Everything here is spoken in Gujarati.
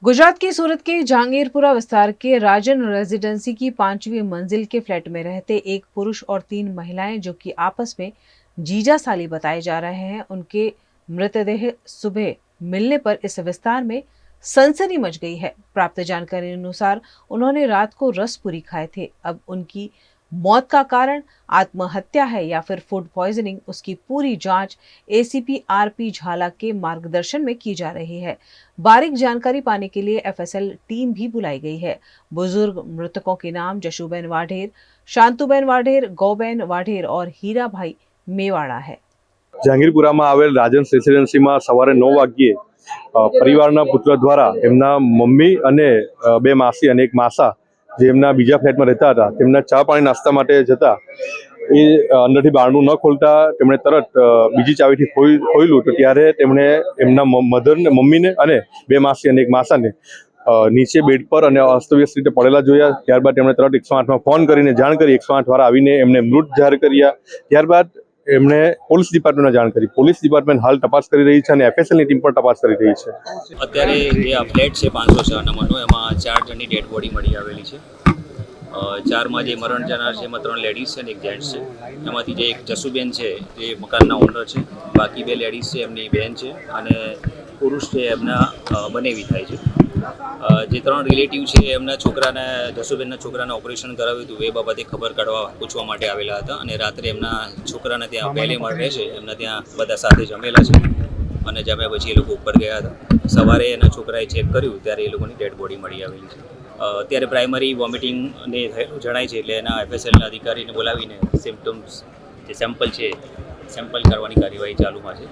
गुजरात के सूरत के जहांगीरपुरा विस्तार के राजन रेजिडेंसी की 5वीं मंजिल के फ्लैट में रहते एक पुरुष और 3 महिलाएं जो कि आपस में जीजा साली बताए जा रहे हैं, उनके मृतदेह सुबह मिलने पर इस विस्तार में सनसनी मच गई है। प्राप्त जानकारी अनुसार उन्होंने रात को रसपुरी खाए थे। अब उनकी मौत का कारण आत्महत्या है या फिर फूड पॉइजनिंग, उसकी पूरी जांच एसीपी आरपी झाला के मार्गदर्शन में की जा रही है। बारीक जानकारी पाने के लिए एफएसएल टीम भी बुलाई गई है। बुजुर्ग मृतकों के नाम जशुबेन वाढेर, शांतुबेन वाढेर, गौबेन वाढेर और हीराभाई मेवाड़ा है। જહાંગીરપુરામાં આવેલ રાજન્સ રેસિડેન્સીમાં સવારે 9 વાગ્યે પરિવારના પુત્ર દ્વારા એમના મમ્મી અને બે માસી અને એક માસા જે એમના બીજા ફ્લેટમાં રહેતા હતા તેમના ચા પાણી નાસ્તા માટે જતા એ અંદરથી બારણું ન ખોલતા તેમણે તરત બીજી ચાવીથી ખોલ્યું તો ત્યારે તેમણે એમના મધરને મમ્મીને અને બે માસી અને એક માસાને નીચે બેડ પર અને અસ્તવ્યસ્ત રીતે પડેલા જોયા। ત્યારબાદ તેમણે તરત 108માં ફોન કરીને જાણ કરી। 108 વાળા આવીને એમને મૃત જાહેર કર્યા। ત્યારબાદ એમણે પોલીસ ડિપાર્ટમેન્ટને જાણ કરી। પોલીસ ડિપાર્ટમેન્ટ હાલ તપાસ કરી રહી છે અને એફએસએલની ટીમ પણ તપાસ કરી રહી છે। અત્યારે જે આ ફ્લેટ છે 506 નંબરનો, એમાં 4 જણની ડેડ બોડી મળી આવેલી છે। 4માં જે મરણ જનાર છે એમાં 3 લેડીઝ છે અને એક જેન્ટ્સ છે। એમાંથી જે એક જસુબેન છે એ મકાનના ઓનર છે, બાકી 2 લેડીઝ છે એમની બહેન છે અને પુરુષ છે એમના બનેવી થાય છે। જે 3 રિલેટિવ છે એમના છોકરાને, જસુબેનના છોકરાને ઓપરેશન કરાવ્યું હતું એ બાબતે ખબર કાઢવા પૂછવા માટે આવેલા હતા અને રાત્રે એમના છોકરાને ત્યાં પહેલે માળ રહે છે એમના ત્યાં બધા સાથે જમેલા છે અને જમ્યા પછી એ લોકો ઉપર ગયા હતા। સવારે એના છોકરાએ ચેક કર્યું ત્યારે એ લોકોની ડેડ બોડી મળી આવેલી છે। અત્યારે પ્રાઇમરી વોમિટિંગને થયેલું જણાય છે એટલે એના એફએસએલના અધિકારીને બોલાવીને સિમ્પટમ્સ જે સેમ્પલ છે સેમ્પલ કરવાની કાર્યવાહી ચાલુમાં છે।